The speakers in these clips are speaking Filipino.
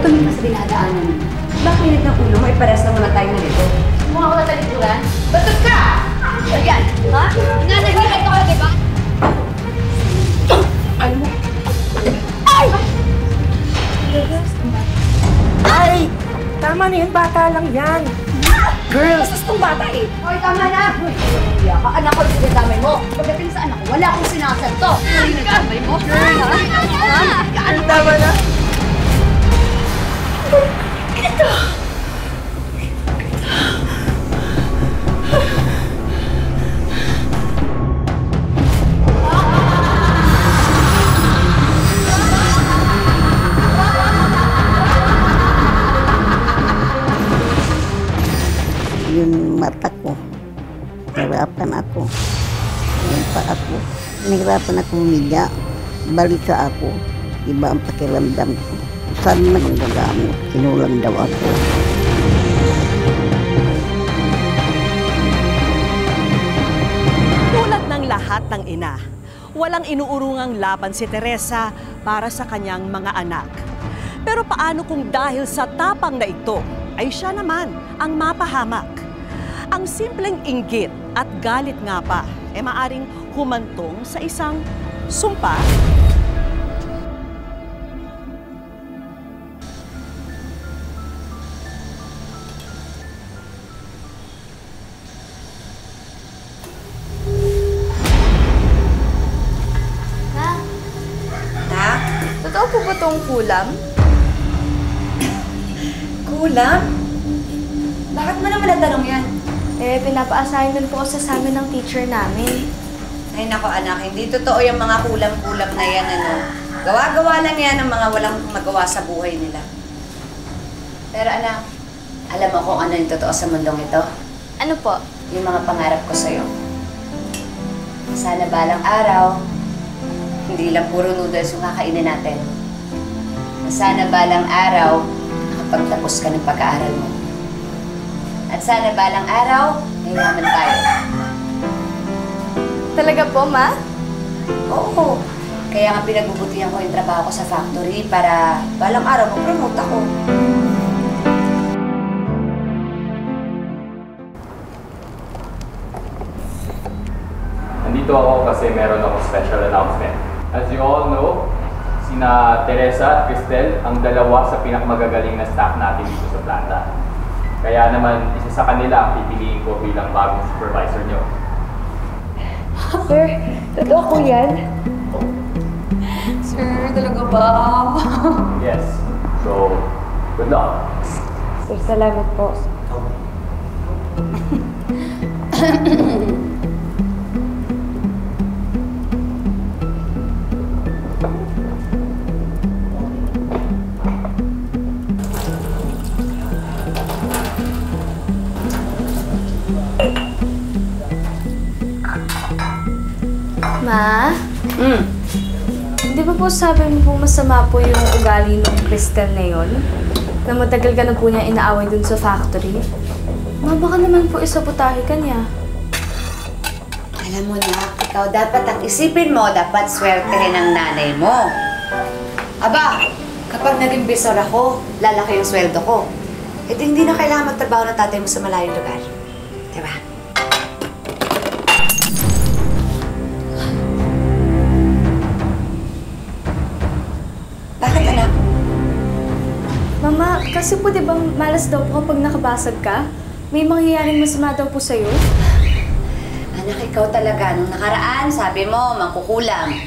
tumingin ka sa dinadaanan mo. Bakit init ng ulo mo? Ipares lang naman tayo nito. Mukha ko na talikuran? Batot ka! Ayan, ha? Nananahihan ka, di ba? Ano mo? Ay! Ay! Tama na yun, bata lang yan. Girls! Bastos tong bata eh! Hoy, tama na! Iya ka, anak ko yung sinasamay mo. Pagdating sa anak ko, wala akong sinasanto. Ano yung sinasamay mo? Girl, ha? Tama na. Ito! Yung mata ko, nahirapan ako. Yung paa ko, nahirapan ako humiga. Balisa ako, iba ang pakiramdam ko. Saan na ang gagamot? Kinulang daw ako. Tulad ng lahat ng ina, walang inuurungang laban si Teresa para sa kanyang mga anak. Pero paano kung dahil sa tapang na ito, ay siya naman ang mapahamak? Ang simpleng inggit at galit nga pa ay maaring humantong sa isang sumpa. Totoo po ba itong kulam? Kulam? Bakit mo naman natanong yan? Eh, pinapa-assign din po sa amin ng teacher namin. Ay nako anak, hindi totoo yung mga kulam-kulam na yan, ano. Gawa-gawa lang yan ng mga walang magawa sa buhay nila. Pero anak, alam mo kung ano yung totoo sa mundong ito? Ano po? Yung mga pangarap ko sa'yo. Sana balang araw, hindi lang puro noodles yung kakainin natin. Sana balang araw, nakapagtapos ka ng pag-aaral mo. At sana balang araw, mayaman tayo. Talaga po, Ma? Oo. Kaya nga pinagbubutihan ko yung trabaho ko sa factory para balang araw mag-promote ako. Nandito ako kasi meron ako special announcement. As you all know, sina Teresa at Cristel ang dalawa sa pinakamagagaling na staff natin dito sa planta. Kaya naman, isa sa kanila ang pipiliin ko bilang bagong supervisor nyo. Sir, totoo po yan? Sir, talaga ba? Yes. So, good luck. Sir, salamat po. Ma? Di ba po sabi mo po masama po yung ugali ng Cristel na yun? Na matagal ka na po niya inaaway dun sa factory? Ma, baka naman po isabotahe ka niya. Alam mo na, ikaw dapat ang isipin mo, dapat swertehin ang nanay mo. Aba, kapag naging bisor ako, lalaki yung sweldo ko. E di hindi na kailangan magtrabaho ng tatay mo sa malayong lugar. Diba? Bakit anak? Mama, kasi po di ba malas daw po kapag nakabasag ka? May mangyayaring masama daw po sa'yo? Anak, ikaw talaga. Nung nakaraan, sabi mo, mangkukulam.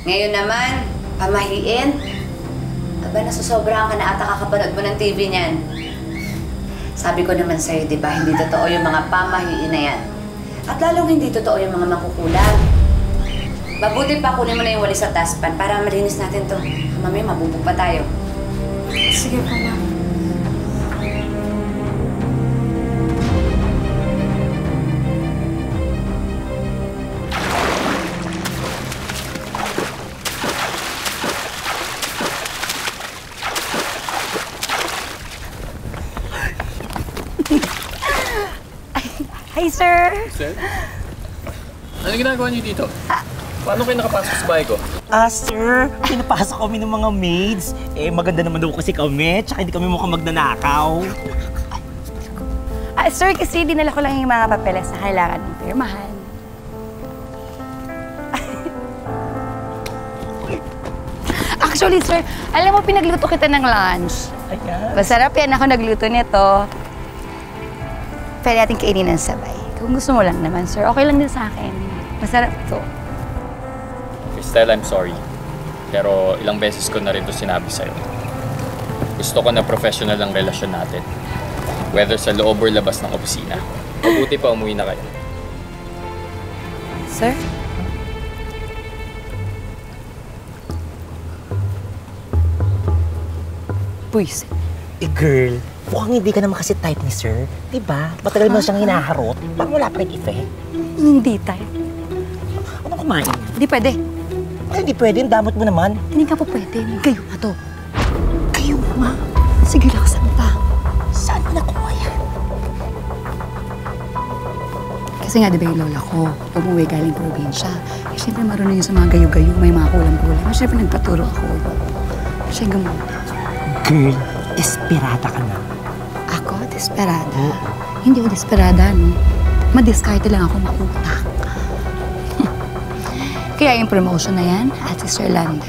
Ngayon naman, pamahiin. Aba, nasusobrahan ka na ata kakapanood mo ng TV niyan. Sabi ko naman sa'yo, di ba, hindi totoo yung mga pamahiin na yan. At lalong hindi totoo yung mga mangkukulam. Mabuti pa, kunin mo na yung walis sa taspan para malinis natin to. Mamaya, mabubog pa tayo. Sige po, Ma. Hi, sir! Sir? Ano ginagawa niyo dito? Paano kayo nakapasok sa bahay ko? Sir, pinapasok kami ng mga maids. Maganda naman daw kasi kami, tsaka hindi kami mukhang magnanakaw. Sir, kasi dinala ko lang yung mga papeles na kailangan ng pirmahan. Actually, sir, alam mo, pinagluto kita ng lunch. Ayan. Masarap yan. Ako nagluto nito. Pwede natin kainin ng sabay. Kung gusto mo lang naman, sir, okay lang din sa akin. Masarap to. Cristel, I'm sorry. Pero ilang beses ko na rin ito sinabi sa'yo. Gusto ko na professional ang relasyon natin. Whether sa loob or labas ng opisina. Mabuti pa umuwi na kayo. Sir? Puwis. Girl, mukhang hindi ka naman kasi type ni sir. Diba? Matagal mo siyang hinaharot. Parang wala pa rin effect. Hindi tayo. Ano kumain? Hindi pwede. Hindi pwede, damot mo naman. Hindi ka po pwede. Kayo pa to. Kayo, ma. Sige, lakasan pa. Saan mo nakuha yan? Kasi nga, di ba yung lola ko, umuwi galing probinsya. Eh, siyempre marunong yun sa mga gayo-gayo, may mga kulang-kulang. Eh, siyempre nagpaturo ako. Siya gumawa. Girl, desperada ka na. Ako? Desperada? Hindi ako desperada, no? Madiskarte lang ako makutak. Kaya yung promotion na yan, at si Sir Lander,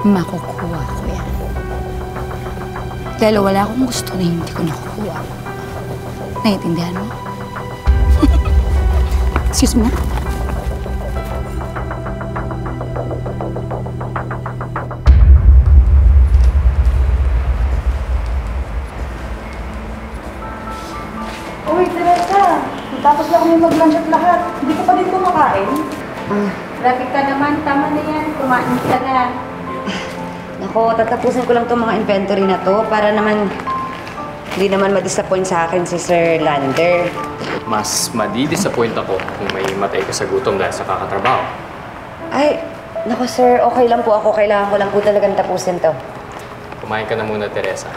makukuha ko yan. Lalo wala akong gusto na hindi ko nakukuha. Naiintindihan mo? Excuse me. Uy, Teresa! Tapos lang kami mag-lunch at lahat. Hindi ka pa din kumakain? Traffic ka naman. Tama na yan. Kumain ka na. Nako, tatapusin ko lang itong mga inventory na to para naman hindi naman ma-disappoint sa akin si Sir Lander. Mas madi-disappoint ako kung may matay ka sa gutom dahil sa kakatrabaho. Ay, nako sir, okay lang po ako. Kailangan ko lang po talagang tapusin to. Kumain ka na muna, Teresa.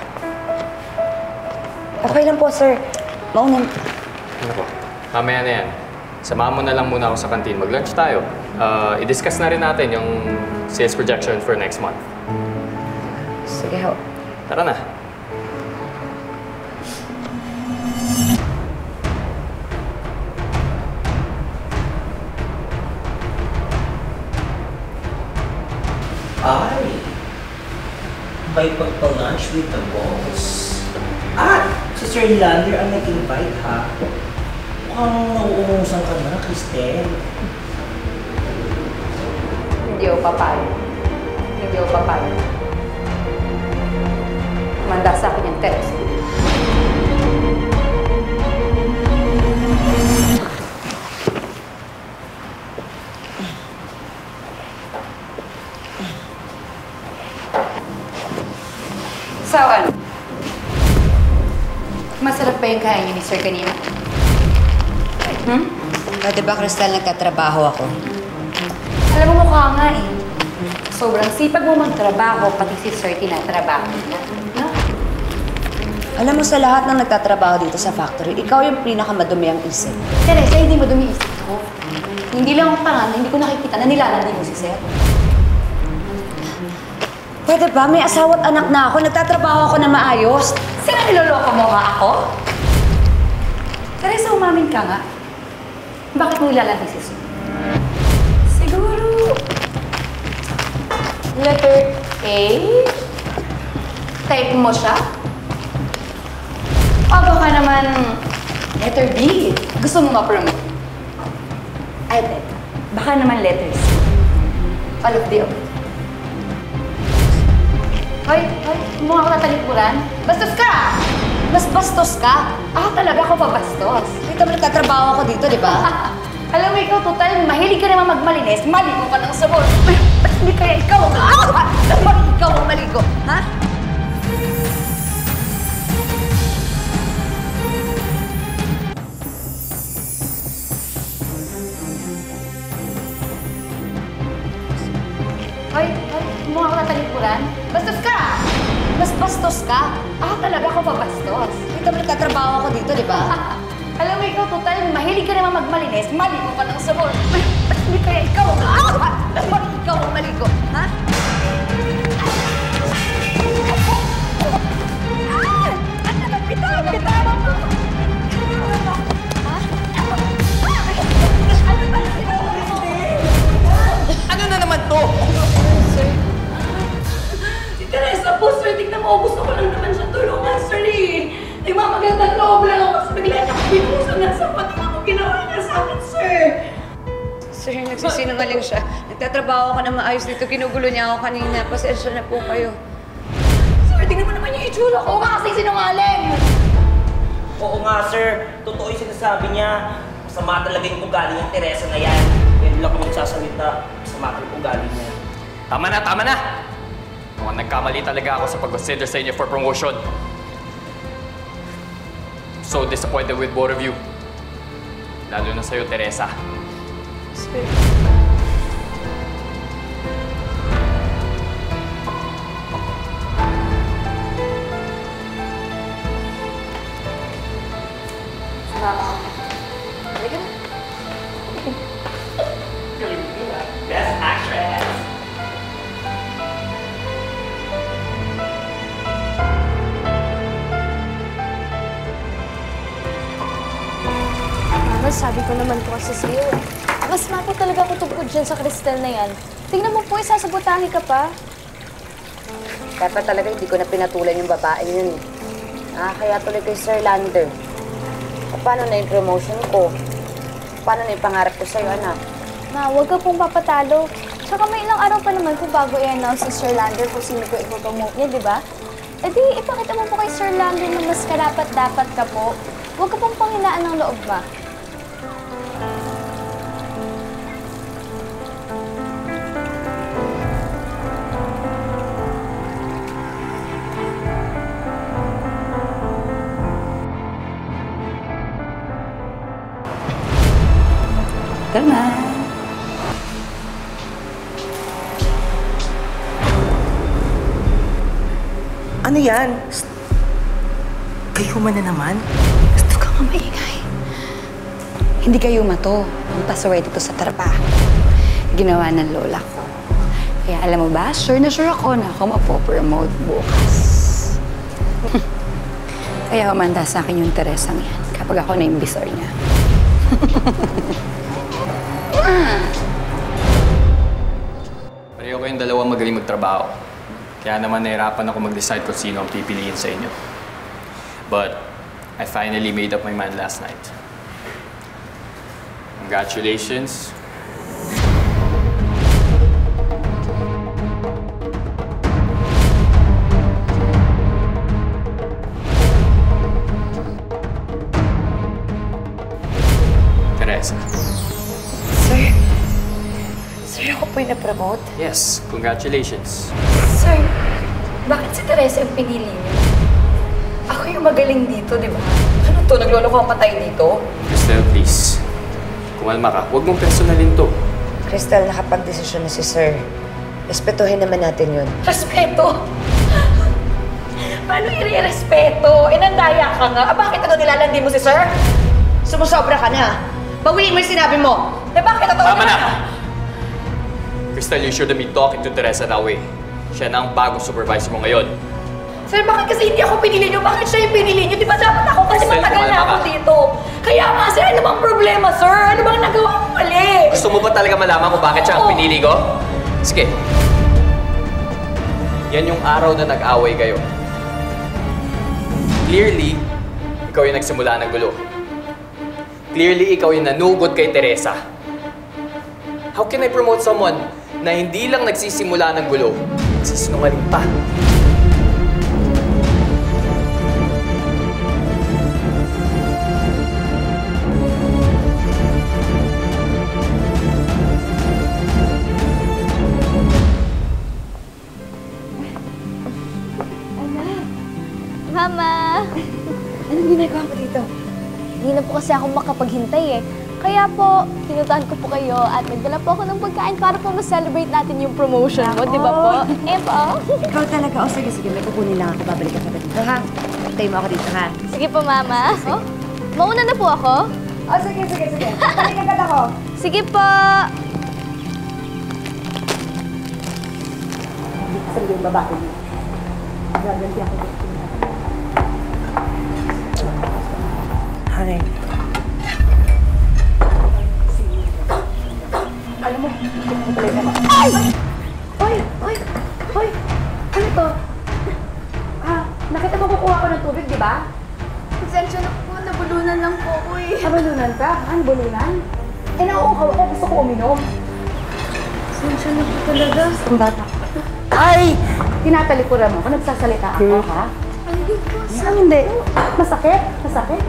Okay lang po, sir. Maunin. Ano po? Mamaya na yan. Samahan mo na lang muna ako sa kantin. Mag-lunch tayo. I-discuss na rin natin yung sales projection for next month. Sige ho. Tara na. Ay, may pagpa-lunch with the boss. Si Sir Lander ang nag-invite ha. Mukhang nauumusan ka na, Cristel. Hindi ako papayag. Hindi ako papayag. Manda sa akin yung text. So, ano? Masarap pa yung kain niyo ni Sir kanina? Pwede ba, Cristel, nagtatrabaho ako? Alam mo, mukha nga eh. Sobrang sipag mo magtrabaho, pati si Sir tinatrabaho niya. No? Alam mo, sa lahat ng nagtatrabaho dito sa factory, ikaw yung pinakamadumi ang isip. Teresa, hindi mo dumiisip ko. Hindi lang ako tanga, hindi ko nakikita na nilalandi mo si Sir. Pwede ba? May asawa at anak na ako. Nagtatrabaho ako na maayos. Sino niloloko mo nga ako? Teresa, umamin ka nga. Bakit mo nilalandi si Sir? Siguro... letter A? Type mo siya? O baka naman letter B? Gusto mo ma-promote? Ay, baka naman letter C. All of the above. Hoy, mukha ko tatalikuran. Bastos ka! Mas bastos ka. Talaga ako pa bastos. Dito mo nagtatrabaho ako dito, di ba? Alam mo, ikaw, total, mahilig ka naman magmalinis, maligo ka ng sabon. Ba't hindi kaya ikaw ang Dapat ikaw ang maligo, ha? Hoy, mukha ko tatalikuran. Bastos ka! Mas bastos ka. Talaga ako pa bastos. Dito mo nagtatrabaho ako dito, di ba? Alam mo, ikaw, total, mahilig ka naman magmalinis, maligo ka ng sabon. Ba't Hindi kaya ikaw bakit ikaw ang maligo, ha? Bitawan mo! Ano na naman to? Si Teresa po, sir. Tignan mo, gusto ko lang naman siya tulungan, sir eh. Nagmamagandang loob lang ako sa bigla niya pinusan na sa pati ako ginawa niya sa akin, sir. Sir, nagsisinungaling siya. Nagtatrabaho ako na maayos dito. Ginugulo niya ako kanina. Pasensya na po kayo. Sir, tingnan mo naman yung itsura ko. Kasi sinungaling. Oo nga, sir. Totoo yung sinasabi niya. Masama talaga yung ugali ng Teresa na yan. Yan lang kung nagsasalita. Masama yung ugali niya. Tama na, tama na! Mukhang nagkamali talaga ako sa pag-consider sa inyo for promotion. I'm so disappointed with both of you. Lalo na sa'yo, Teresa. Sir. Halika na. Best actress! Mama, sabi ko naman po kasi sa'yo. Mas po talaga ako tungkol dyan sa Cristel na yan. Tingnan mo po, isasabotahe ka pa. Dapat talaga hindi ko na pinatulan yung babaeng yun. Kaya tuloy kay Sir Lander. Paano na yung promotion ko? Paano na yung pangarap ko sa'yo, anak? Ma, huwag ka pong papatalo. Tsaka may ilang araw pa naman kung bago i-announce si Sir Lander kung sino ko ipopromote niya, di ba? E di, ipakita mo po kay Sir Lander na mas karapat-dapat ka po. Huwag ka pong panghinaan ng loob, ma. Tama. Ano yan? Kayo man na naman? Gusto ka maingay. Hindi kayo mato. Ang pasaway dito sa trabaho. Ginawa ng lola ko. Kaya alam mo ba, sure na sure ako na ako mapopromote bukas. Kaya umanda sa akin yung Teresang yan kapag ako na yung bisor niya. Pareho kayong dalawa magaling magtrabaho. Kaya naman nahirapan ako mag-decide kung sino ang pipiliin sa inyo. But I finally made up my mind last night. Congratulations. Teresa. Sir, ako po yung na-promote. Yes, congratulations. Sir, bakit si Teresa yung pinili niyo? Ako yung magaling dito, di ba? Ano to? Nagloloko ang patay dito? Cristel, please. Kumalma ka. Huwag mong personalin to. Cristel, nakapag-desisyon na si Sir. Respetuhin naman natin yun. Respeto? Paano i-respeto? Inandaya ka nga. Bakit ano nilalandi mo si sir? Sumusobra ka na. Bawiin mo yung sinabi mo. Bakit ito? Tama na! Cristel, you shouldn't be talking to Teresa that way. Siya na ang bagong supervisor mo ngayon. Sir, bakit kasi hindi ako pinili niyo? Bakit siya yung pinili niyo? Di ba dapat ako kasi Cristel, matagal na kumalma ako ka. dito? Kaya nga, sir, ano bang problema, sir? Ano bang nagawa ko mali? Gusto mo ba talaga malaman kung bakit siya ang pinili ko? Sige. Yan yung araw na nag-away kayo. Clearly, ikaw yung nagsimula ng gulo. Clearly, ikaw yung nanugod kay Teresa. How can I promote someone na hindi lang nagsisimula ng gulo, nagsisinungaling pa? Mama! Anong ginagawa mo dito? Hindi na po kasi ako makapaghintay eh. Kaya po, pinuntahan ko po kayo at nagdala po ako ng pagkain para po ma-celebrate natin yung promotion mo, di ba po? Eh po? Ikaw talaga. O sige, may kukunin lang ako. Babalik ka pa dito, ha? Tayo mo ako dito, ha? Sige po, Mama. Oh, mauna na po ako? Sige. Balik agad ako. Sige po! Sabi yung babae niya. Gaganti ako. Hi. Alam mo, hindi ko pala naman. Ay! Hoy! Hoy! Hoy! Ano to? Nakita mo kukuha ko ng tubig, di ba? Pasensya na po, nabulunan lang po ako eh. Bulunan ka? Ano bulunan? Eh, nauuhaw ako. Gusto ko uminom. Pasensya na po talaga. Ang bata. Ay! Tinatalikuran mo. Kung nagsasalita ako, ha? Hindi po, sir. Hindi. Masakit? Masakit?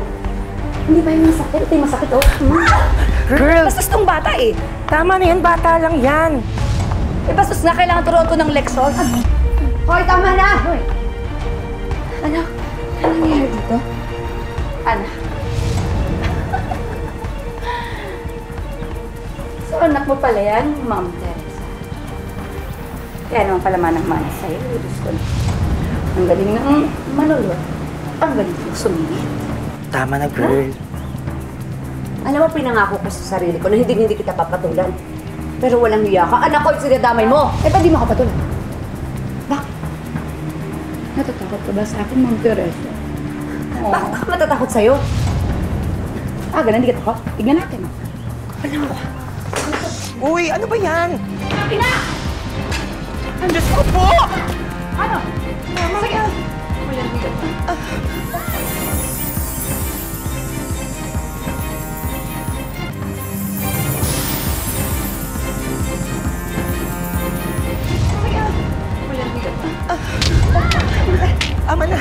Hindi ba yung masakit? Ito yung masakit, oh. Girl! Bastos tong bata eh. Tama na yan, bata lang yan. Eh, bastos na kailangan turuan ko ng leksyon. Hoy, tama na! Hoy! Ano? Ano nangyari dito? Ano? So, anak mo pala yan, Ma'am Teresa. Kaya naman pala manang-mana sa'yo. Diyos ko na. Ang galing ng manulot. Ang galing ng sumingit. Tama na, girl. Alam mo, pinangako ko sa sarili ko na hindi kita papatulan. Pero walang hiya ka. Anak ko, sinadamay mo. Eh, ba't di mo ako patulan? Bakit? Natatakot ka ba sa akin, Ma'am Teresa? Bakit ako matatakot sa'yo? Ganun, hindi ka takot? Tignan natin. Alam mo. Uy, ano ba yan? Ina! Ang Diyos ko po! Ano? Sige. Ama na!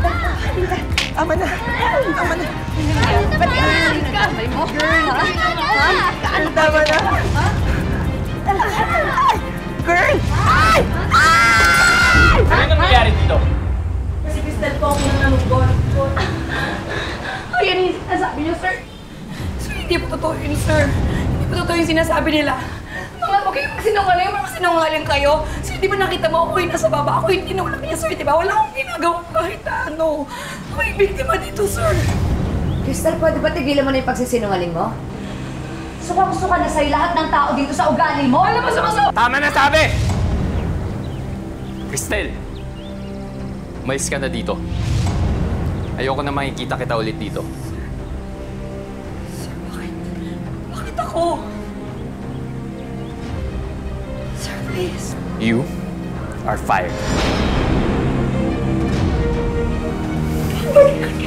Ama na! Ama na! Ba't ka nagkamay mo? Girl, ha? Tama na! Girl! Ay! Ano yung nangyayari dito? Si Crystal po ang nanunggol. Ayan yung sinasabi niyo, sir. Sir, hindi po totoo yun, sir. Hindi po totoo yung sinasabi nila. Huwag kayong magsinungaling, mga sinungaling kayo. Sir, di ba nakita mo ako yung nasa baba? Ako yung tinulak niya, sir, di ba? Wala akong ginagawa kahit ano. Ako yung biktima dito, sir. Crystal, pwede ba tigilan mo na yung pagsisinungaling mo? Suka-suka na sa'yo lahat ng tao dito sa ugali mo. Alam mo, sumasaw! Tama na sabi! Cristel, umalis ka na dito. Ayoko na makikita kita ulit dito. Sir, bakit? Bakit ako? Sir, please. You are fired.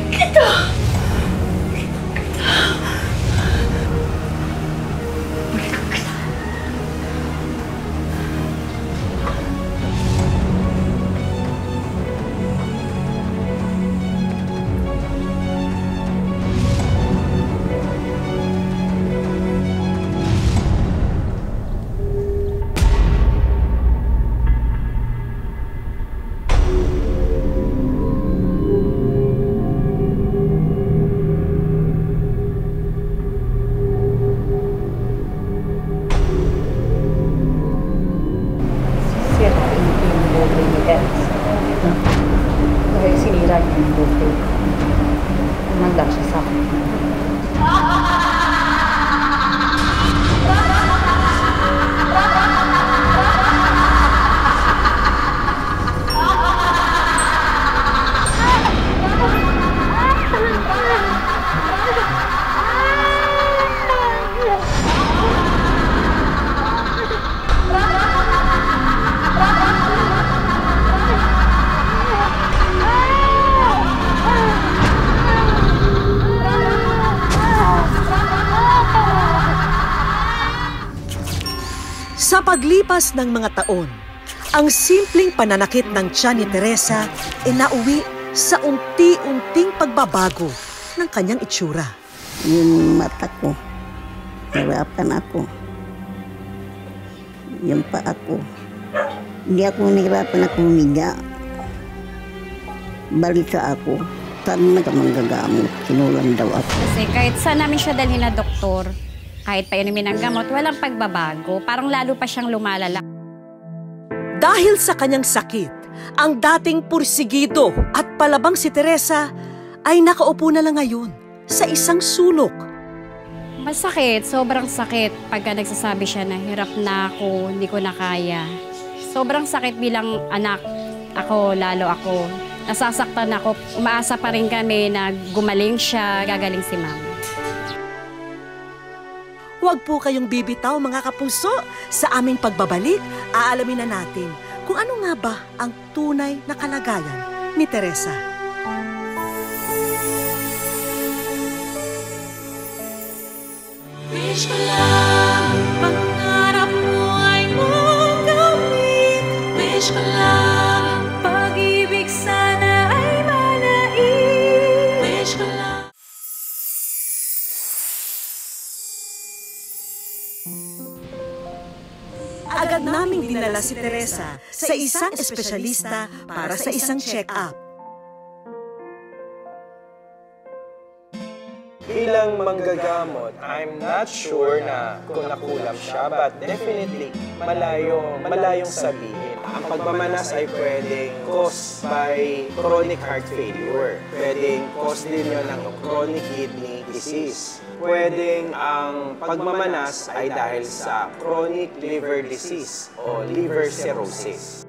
Kita! Dahil sinira niya yung buti. Umanda siya sa akin. Sa paglipas ng mga taon, ang simpleng pananakit ng tiyan ni Teresa ay nauwi sa unti-unting pagbabago ng kanyang itsura. Yung mata ko, nahirapan ako. Yung paa ko, hindi ako nahirapan na humiga. Balisa ako, saan na ka manggagamot, sinulan daw ako. Kasi kahit saan namin siya dalhin na doktor, kahit pa inumin ng gamot, walang pagbabago. Parang lalo pa siyang lumalala. Dahil sa kanyang sakit, ang dating pursigido at palabang si Teresa ay nakaupo na lang ngayon sa isang sulok. Masakit, sobrang sakit pagka nagsasabi siya na hirap na ako, hindi ko na kaya. Sobrang sakit bilang anak ako. Nasasaktan ako. Umaasa pa rin kami na gumaling siya, gagaling si Mama. Huwag po kayong bibitaw mga kapuso. Sa aming pagbabalik, aalamin na natin kung ano nga ba ang tunay na kalagayan ni Teresa. Wish ko lang, pangarap mo ay magamit. Wish ko lang, pag-ibig sana ay manaig. Wish ko lang. Agad naming dinala si Teresa sa isang espesyalista para sa isang check-up. Bilang manggagamot, I'm not sure na kung nakulam siya, but definitely malayong sabihin. Ang pagmamanas ay pwedeng caused by chronic heart failure. Pwedeng cause din yun ng chronic kidney disease. Pwedeng ang pagmamanas ay dahil sa chronic liver disease o liver cirrhosis.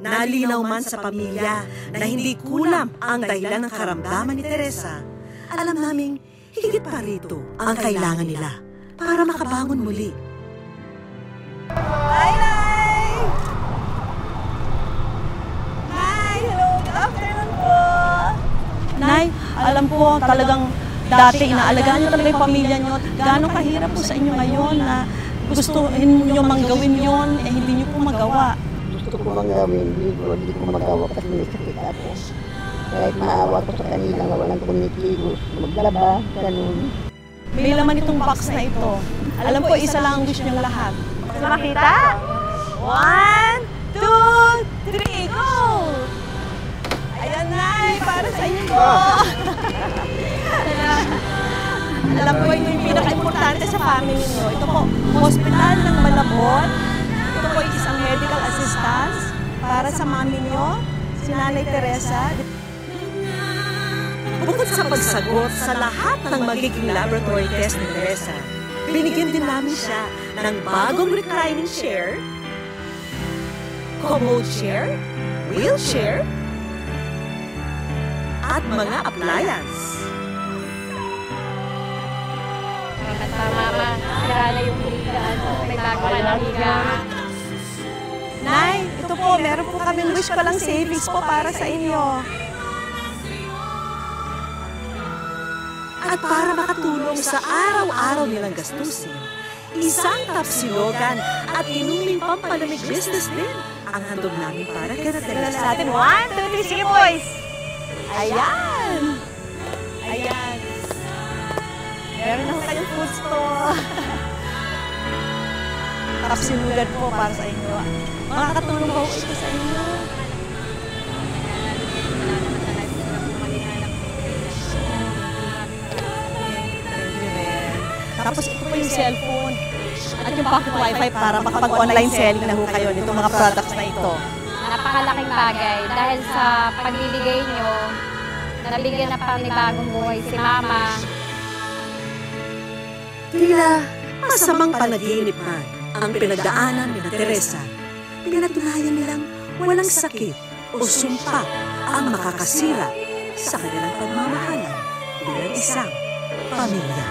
Nalinaw man sa pamilya na hindi kulam ang dahilan ng karamdaman ni Teresa, alam naming higit pa rito ang kailangan nila para makabangon muli. Hi, Nay! Nay, hello! Good afternoon po! Nay, alam po talagang dati inaalagaan niyo talaga yung pamilya niyo. Gano'ng kahirap po sa inyo ngayon na gusto niyo manggawin yon, hindi niyo po magawa. Gusto ko manggawin, hindi ko magawa kasi may sakit ako. Kahit maawa ko sa kanila na walang kumikilos, maglaba, ganun. May laman itong box na ito. Alam ko, isa lang ang wish niyong lahat. Gusto makita? 1, 2, 3, go! Ayan, Nay, para sa inyo. Alam ko, ito yung pinaka-importante sa family niyo. Ito po, Hospital ng Malabon. Ito po isang medical assistance para sa mami niyo, si Nanay Teresa. Bukod sa pagsagot sa lahat ng magiging laboratory test ni Teresa, binigyan din namin siya ng bagong reclining chair, commode chair, wheelchair, at mga appliance. Mama, sira na yung higaan. May bago ka ng higaan. Nay, ito po, meron po kaming wish pa lang savings po para sa inyo. At para makatulong sa araw-araw nilang gastusin, isang tapsilogan at inuming pampalamig business din ang handog namin para kay Teresa. Sa atin, 1, 2, 3, sige boys! Ayan! Ayan! Meron na kayong food store. Tapsilogan po para sa inyo. Makakatulong ba ito sa inyo? Tapos ito po yung cellphone at yung pocket wifi para makapag-online selling na ho kayo nitong mga products na ito. Napakalaking bagay dahil sa pagbibigay nyo, nabigyan na panibagong buhay si Mama. Tila masamang panaginip man ang pinagdaanan ni Teresa. Pinatunayan nilang walang sakit o sumpa ang makakasira sa kanilang pagmamahalan bilang isang pamilya.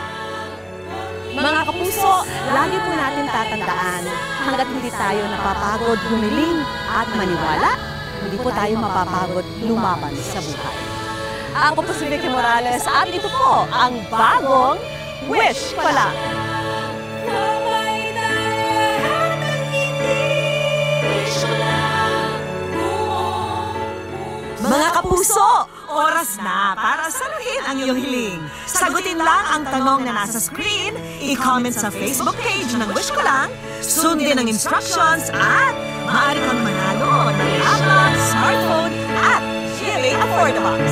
Mga kapuso, lagi po natin tatandaan, hanggat hindi tayo napapagod humiling at maniwala, hindi po tayo mapapagod lumaban sa buhay. Ako po si Vicky Morales at ito po ang bagong Wish Ko Lang! Mga kapuso, oras na para saluhin ang iyong hiling. Sagutin lang ang tanong na nasa screen, i-comment sa Facebook page ng Wish Ko Lang, sundin ang instructions at maaari kang manalo ng laptop, smartphone at GLA Affordabox.